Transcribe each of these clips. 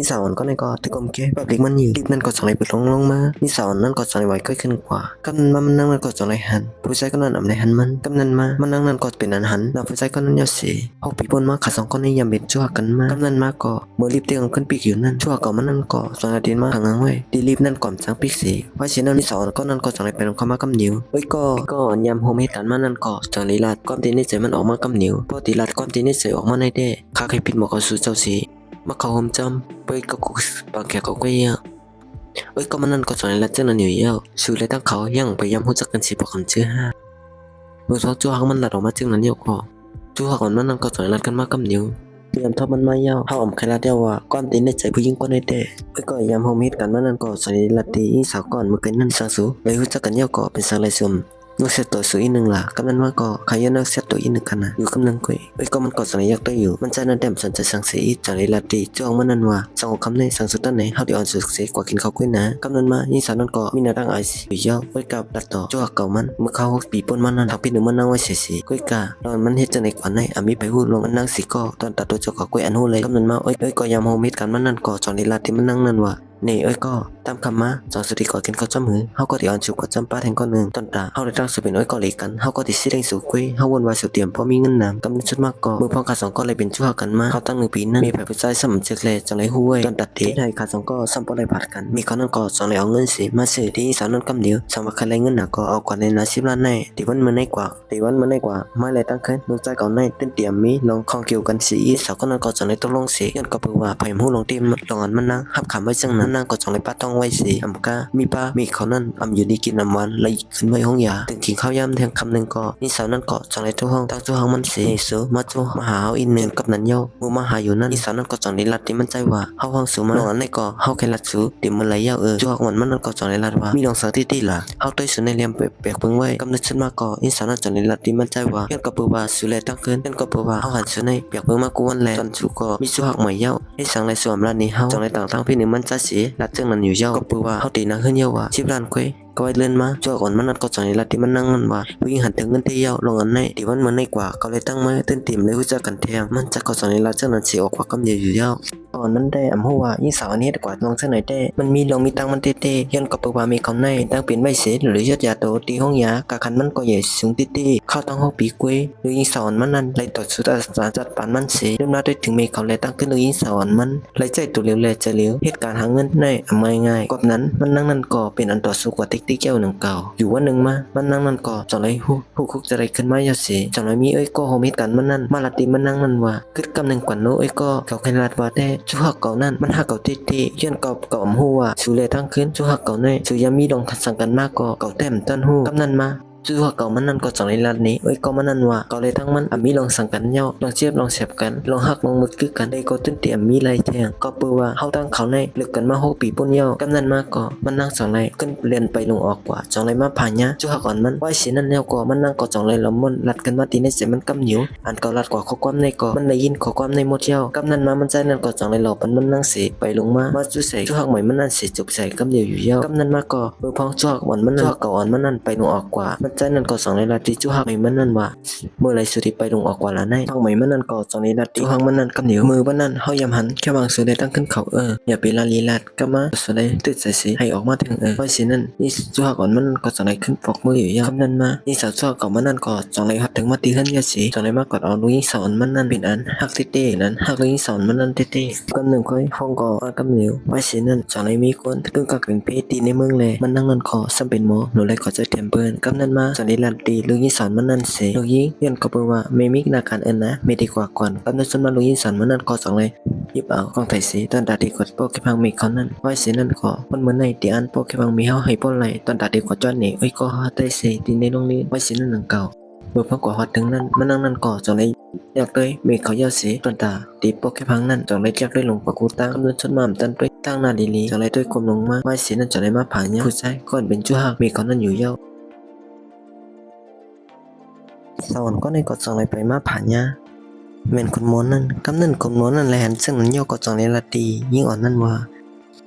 นิสาอ่อนก็ในก็ตะกมเกแบบเล็กมันอยู่รีบนั่นก็จังเลยไปลงมานิสาอ่อนนั่นก็จังเลยไว้ก็ขึ้นกว่ากำนันมามันนั่งนั่นก็จังเลยหันผู้ชายก็นั่นอำในหันมันกำนันมามันนั่งนั่นก็เป็นอันหันแล้วผู้ชายก็นั่นยอดสีหกปีบนมาขาสองคนในยามเป็นชั่วกันมากำนันมาก็เมื่อรีบเตียงขึ้นปีกอยู่นั่นชั่วก็มันนั่นก็จังเลยเดินมาทางนั้นไว้ดีรีบนั่นก่อนจังปีกสีว่าเช่นนั้นนิสาอ่อนก็นั่นก็จังเลยเป็นเข้ามากำนิ้วไว้ก็ยามโฮมเหตุการณ์มันนั่นก็จังเลยลาดความตีนิสัยมันออกมากำนิ้วพอตีลาดความตีนิสัยออกมาในเด้ข้าเคยผิดหมอกสู่เจ้าสีมาเข้าโฮมจำไปก็กุศบางแก่ก็เยอะก็มันนั่นก็จังเลยลาดเจ้านั่นอยู่เยอะสู่เลยตั้งเขายังพยายามรู้จักกันสิบอกคำชื่อห้าเมื่อจู่หักมันหลัดออกมาจึงนั้นเยอะก็จู่หักมันนั่นก็จังเลยลาดกันมากำนิ้วเตรียมทบมันมาเยาเขาอมใครลาเดียวว่าก้อนตีนในใจผู้หญิงก้อนในเตะก็ยามโฮมเหตุการณ์มันนั่นก็สันนิษฐานตีสาวก่อนเมื่อกี้นั่นสังสูเลยรู้จักกันเยาก็เป็นสังไรซึมนักเสียตัวสูอีหนึ่งล่ะกำนันมาก็ขยันนักเสียตัวอีหนึ่งกันนะอยู่กำนันกุยก็มันก็สังยักตัวอยู่มันใจนั่นแต้มสนใจสังสีจังไรลาตีจ้องมันนั่นว่าสังหกคำในสังสุดตั้งไหนเขาเดี๋ยวอ่อนสุดเสียกว่ากินข้าวกุ้ยนะกำนันมายิ่งสาวนั่นก็มีแนวตั้งไอซีอยู่เยอะกับลัดต่อจ้วเก่ามันเมื่อเขาปีปนมันนั่นทำพี่หนึ่งมันนั่งไว้เสียกุ้ยกาตอนมันเฮ็ดจังในกว่าในมีไปหูลงมันนั่งสีก็ตอนตัดตัวจ้ากุ้ยอันหูเลยกำนันมาก็ยามโฮมิดกันมันนั่นก็จังไรลาตีมันนั่งนั่นว่านี่ก็ตามคำมาจองสุดีก่อกินข้าวจ้ำหือเฮาก็ที่อ่อนฉุกกับจ้ำป้าแทงก้อนหนึ่งตอนตาเฮาได้ตั้งสุเป็นก็หลีกันเฮาก็ที่สิได้สู่คุยเฮาวนวายสู่เตรียมพอมีเงินนำกำลังชุดมากก็มือพองขาสองก็เลยเป็นชั่วกันมาเฮาตั้ง1 ปีนั้นมีแผลผู้ชายสมเจกเลยจังไรห้วยตอนตัดเตะได้ขาสองก็ซ้ำปอเลยผัดกันมีเขานั่นก็จังไรเอาเงินสิมาซื้อที่สาวนั่นกำเดียวสามารถคันไรเงินหนักก็เอากว่าในนา10 ล้านแน่ตีวันมันได้กว่าไม่เลยตั้งขึ้นลูกใจเก่าในเต้นเตรียมมีลองคองเกี่ยวกันสีสาวก็นั่นก็จังไรตกลงสีย้อนก็เพื่อว่าพยายามหูลงทีมลองอันมันนั่งหับขำไว้จังนั้นนั่งก็จังไรป้าต้องไว้สีอำกามีป้ามีเขานั่นอยู่ดีกินวันเลยขึ้นไว้ห้องยาถึงกินข้าวยำแทงคำหนึ่งก็นี่สาวนั่นก็จังไรทุกห้องตั้งทุกห้องมันสีสูมาจูมาหาอินหนึ่งกับนันเย้ามูมาหาอยู่นั่นนี่สาวนั่นก็จังไรลัดที่มันใจว่าเฮาห้องสูมาลองอันในก็เฮาแค่ลัดสูเดี๋ยวมันไหลเย้าจูหักมันนั่นก็จังไรลัดว่ามีลองสังที่ล่ะเฮาตัวสูในเลี้ยมเปียกเพิ่งไว้กำนึกขึ้นมาก็นี่สาวนั่นจังไรลัดที่มันใจว่าเพื่อนก็เปิดว่าสูเลยตั้งขึ้นเพื่อนก็เปิดว่าเฮาหันสูในเปียกเพิ่งมากวนแลตอนสูก็มีจูหักใหม่เย้าให้สังไรสวมร้านนี้เฮาจังไรต่างพี่หนึ่งมันจะสีลัดเจ้านั้นอยู่เย้าก็เปิดว่าเฮาตีนักขึ้นเย้าว่า10 ล้านคุยก็ไว้เลื่อนมาจ่อก่อนมันนัดก็จังในรัฐที่มันนั่งมันว่าผู้หญิงหันถึงเงินเที่ยวลงอันในที่มันเหมือนในกว่าเขาเลยตั้งมาตื่นติ่มเลยรู้จักกันแทงมันจะก็จังในรัฐเจ้านั้นเสียออกกว่ากำเดียวอยู่เย้าตอนนั้นได้อำหัวยิ่งสาวอันนี้กว่าลงเส้นไหนได้มันมีลงมีตังมันเต้ย้อนกับเปิดว่ามีคำในตั้งเป็นใบเสหรือยอดยาโตตีห้องยากะคันมันก็ใหญ่สูงเต้เข้าตั้งห้องปีกุ้ยหรือยิ่งสาวมันนั่นเลยต่อสุดอาสาจัดปานมันเสียเริ่มมาได้ถึงเมเขาเลยตั้งขึ้นหรือยิ่งสาวมันเลยใจตัวเลี้ยวเลยจะเลี้ยวเหตุการณ์หาเงินในง่ายกว่านั้นมันนั่งนั่นก็เป็นอันต่อสู้กว่าติ๊กเจ้าหนึ่งเก่าอยู่วันหนึ่งมามันนั่งนั่นก็จังไรผู้คุกจะไรขึ้นมายาเสียจังไรมีก็โฮมิดกันมันนั่นมาลาติมันนั่งมันว่าคึดกำหนึ่งกว่าโน้ก็เขาแค่ลาดว่าแต่ชั่วเก่านั่นมันหักเก่าเต้ย้อนเก่าหัวสูเลยทั้งคืนชั่วหักเก่าในสูยามีลงสังกันมากก็เก่าแต้มต้นหูกำนันมาจู่ว่าเก่ามันนั่นก็จังในร้านนี้ก็มันนั่นว่าก็เลยทั้งมันมีลองสั่งกันเย้าลองเจี๊ยบลองเสียบกันลองหักลองมุดคือกันได้ก็ตื่นเตรียมมีไรแทงก็เปื่อว่าเฮาตั้งเขาในลึกกันมา6 ปีปุ่นเย้ากำนันมาก็มันนั่งจังไรขึ้นเรียนไปลงออกกว่าจังไรมาผ่านเนี้ยจู่หักก่อนมันไว้สินั่นเย้าก็มันนั่งก็จังไรละมุนลัดกันมาตีในเสียมันกำหิวอันก็ลัดกว่าข้อความในก็มันได้ยินข้อความในหมดเย้ากำนันมามันใจนั่นก็จังไรหลอกมันนั่งเสียไปลงมาจู่ใส่จู่หักใหม่มันนั่นเสียจุกใส่กำเดียวอยู่เย้ากำนันมาก็มือพองจู่หักวันมันนั่นจู่หักเก่าอันมันนั่นไปลงออกกว่ามันใจนั่นก็จังไรที่จู่หักมันนั่นว่าเมื่อไรสุดที่ไปลงออกกว่าละในทางใหม่มันนั่นก็จังในรัดจู่หักมันนั่นกำเหนียวมือมันนั่นเฮายำหันแค่วางสุดได้ตั้งขึ้นเขาอย่าไปลีลาดก็มาสุดได้ติดใส่สีให้ออกมาถึงไว้สินั่นนี่จู่หักก่อนมันก็จังในขึ้นปอกมืออยู่ยาวคำนั้นมานี่สาวจู่หักก่อนมันนั่นก็จังในหัดถึงมาตีขึ้นยาสีจังในมากกอดเอาลุยสอนมันนั่นเป็นอันหักเต้นั้นหักลุยสอนมันนั่นเต้กำหนึ่งค่อยฟองก่อกำเหนียวไว้สินั่นจังในมีคนตึงกับเป็นเพตีในเมืองเลยมันนั่งนั่นคอซ้ำเป็นหมอหนูเลยขอจะเตรียมเปิ้นกำนั้นมาจังในลานตีลุยสอนมันนั่นเสลูกยิงยันก็เปิดว่าไม่มีนาการนะไม่ดีกว่าก่อนกำนันสมาลูกยิงสันมันนั่นก็จังเลยยิบเอากองไถ่สีตอนตัดดีกดโปกพังมีเขานั่นไว้สีนั่นก็มันเหมือนในตีอันโปกพังมีเฮาให้ป้นไหลตอนตัดดีกว่าจ้อนนี่ก็ฮอไตสีตีในโรงเรียนไว้สีนั่นหนังเก่าเมื่อพังกว่าฮอถึงนั่นมันนั่นก็จังเลยอยากเลยมีเขายาสีตอนตาตีโปกพังนั่นจังเลยอยากได้ลงปากกูตั้งกำนันชนมามตันด้วยตั้งนาดีลีจังเลยด้วยกลมลงมาไว้สีนั่นจังเลยมาผ่านเนี่ยผู้ชายก่อนเป็นจู่หักมีเขานั่นอยู่เย้าสวรรค์ก็ในกอดจังไรไปมาผ่านยาเมนคนม้วนนั่นกำนั่นคนม้วนนั่นแหละหันซึ่งนั้นย่อกอดจังในลาตียิ่งอ่อนนั่นว่า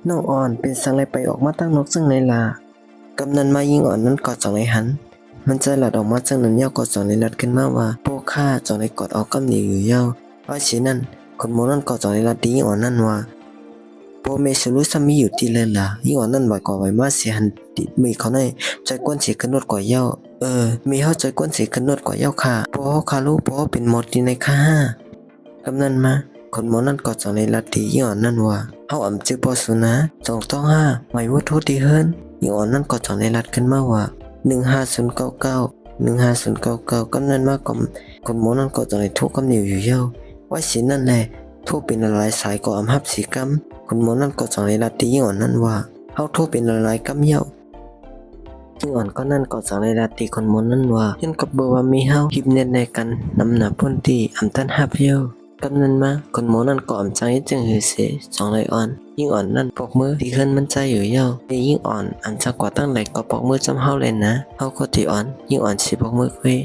น้องอ่อนเป็นสังไรไปออกมาตั้งนกซึ่งในลากำนันมายิ่งอ่อนนั่นกอดจังไรหันมันใจหลัดออกมาซึ่งนั้นย่อกอดจังในลัดขึ้นมาว่าพวกข้าจังไรกอดเอากำหนีอยู่เย้าว่าชีนั่นคนม้วนนั่นกอดจังในลาตียิ่งอ่อนนั่นว่า พ่อแม่ฉันรู้ซ้ำมีอยู่ที่เลยล่ะยิ่งอ่อนนั่นไหวกว่าไหวมาเสียหันติดมีเขาในใจกวนเสียขึ้นนวดกว่าเย้ามีเขาใจกวนเสียขึ้นนวดกว่าเย้าค่ะพ่อคาลูกพ่อเป็นหมดที่ในค่ากำนันมาคนหมอนั่นก็จากในลัทธิยิ่งอ่อนนั่นว่าเฮาอ่ำจือปอสุนะ225ไม่ว่าโทษที่เฮิรนยิ่งอ่อนนั่นก็จากในลัทขึ้นมาว่า15099กำนันมากอมคนหมอนั่นก็จากในทุกกำเหนียวอยู่เย้าไว้สินั่นแหละทุกเป็นหลายสายก็อำหับสีกำคนหมอนั่นก็จากในลัทธิยิ่งอ่อนนั่นว่าเฮาทุกเป็นหลายกำเย้ายิ่งอ่อนก็นั่นก็จากในลัทธิคนหมอนั่นว่ายันกับเบอร์ว่ามีเฮาหิบเน็ตในกันนำหนาพ้นที่อำตันหับเย้ากำนันมาคนหมอนั่นก็อ่ำใจจึงหือเสสองไรอ่อนยิ่งอ่อนนั่นปอกมือที่เฮิรนมันใจอยู่เย้าในยิ่งอ่อนอ่ำจักกว่าตั้งไหลก็ปอกมือจำเฮาเลยนะเฮาก็ที่อ่อนยิ่งอ่อนสิปอกมือเว้ย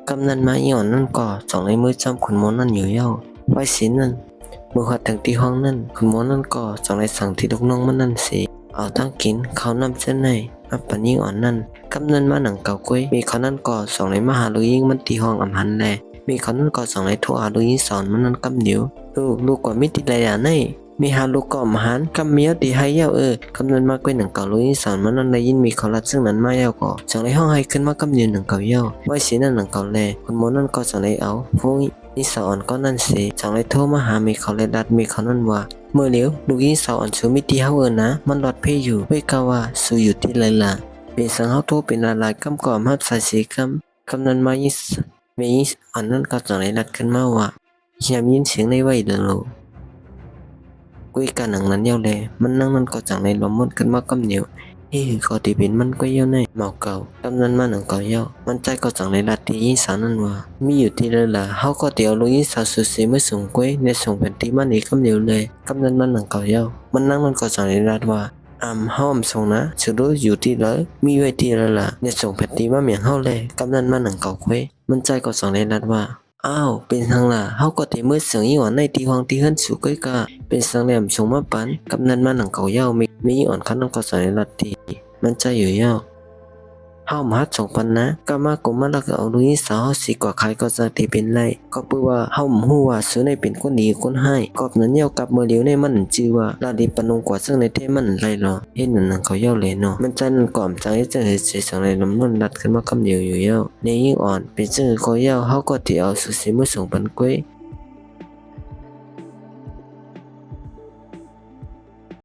กำนันมายิ่งอ่อนนั่นก็สองในมือจำคนหมอนั่นอยู่เย้าไว้สินั่นเมื่อหัดถึงที่ห้องนั่นคนหมอนั่นก็สองในสั่งที่ลูกน้องมันนั่นสิเอาตั้งกินเขานำเส้นในอัปปยิ่งอ่อนนั่นกำนันมาหนังเก่ากุ้ยมีเขานั่นก็สองในมหาลุยยิ่งมันที่ห้องอำหันแลมีเขานั่นก็สองในทั่วอาลุยสอนมันนั่นกำเดียวลูกกว่ามิติไรอ่ะในมีหาลูกก็อมหันกำเมียวตีให้เย้ากำนันมากกุ้ยหนังเก่าลุยสอนมันนั่นได้ยินมีเขาลัดซึ่งนั้นมาเย้าก็สองในห้องให้ขึ้นมากำเดียวหนังเก่าเย้าไว้สีนั่นหนังเก่าแลคนโมนั่นก็สองในเอาพวกนิสาอ่อนก็นั่นสิสองในโทรมาหามีเขาเลยดัดมีเขานั่นว่าเมื่อเลี้ยวลูกยิสาวอ่อนชูมิติเฮานะมันหลอดเพยอยู่เว้ยกาว่าสู้อยู่ที่ไรล่ะเป็นสังเฮาโทรเป็นหลายๆกำก่อมหับสายสีกำนันมายิสมีอ่อนนั่นก็จากในรัดขึ้นมาว่าอย่ายินเสียงในไว้เดินโลกุยกันหนังนั้นเย้าเลยมันนั่งนั่นก็จากในลมมันขึ้นมากำเหนียวก็ที่เป็นมันก็เย้าในเมาเก่ากำนันมาหนังเก่าเย้ามันใจก็จากในรัดที่ยิสานั่นว่ามีอยู่ที่เลยล่ะเฮาก็เดี๋ยวลูกยิสาสุดสีเมื่อส่งกุยในส่งแผ่นที่มันอีกกำเหนียวเลยกำนันมาหนังเก่าเย้ามันนั่งนั่นก็จากในรัดว่าห้อมส่งนะสุดอยู่ที่เลยมีไว้ที่เลยล่ะในส่งแผ่นที่มาเหมียงเฮาเลยกำนันมาหนังเก่ากุยมันใจก็จากในรัดว่าอ้าวเป็นทางล่ะเฮาก็ที่มือเสียงอีหวานในที่ห้องที่เฮิรนสุก้อยกะเป็นสังแหลมชงมาปันกำนันมาหนังเก่าเย้ามีอีอ่อนคันนั่นก็สายลัดทีมันใจอยู่เย้าเฮามาส่งปันนะก็มากมาแล้วก็เอาลุยสาวสิกว่าใครก็จะที่เป็นไรก็เพื่อว่าเฮาฮู้ว่าซื้อในเป็นคนดีคนให้กอบนั้นเย้ากับมือเลียวในมันชื่อว่าลาดีปนงกว่าซึ่งในเทมันไรหรอเฮ็ดนั่นเขาเย้าเลยเนาะมันใจนั่นก่อมใจจะเฮ็ดสิสังในลำนวนรัดขึ้นมากำเดียวอยู่เย้าในยิ่งอ่อนเป็นซึ่งเขาเย้าเฮาก็ที่เอาสุสิมือส่งปันก้วย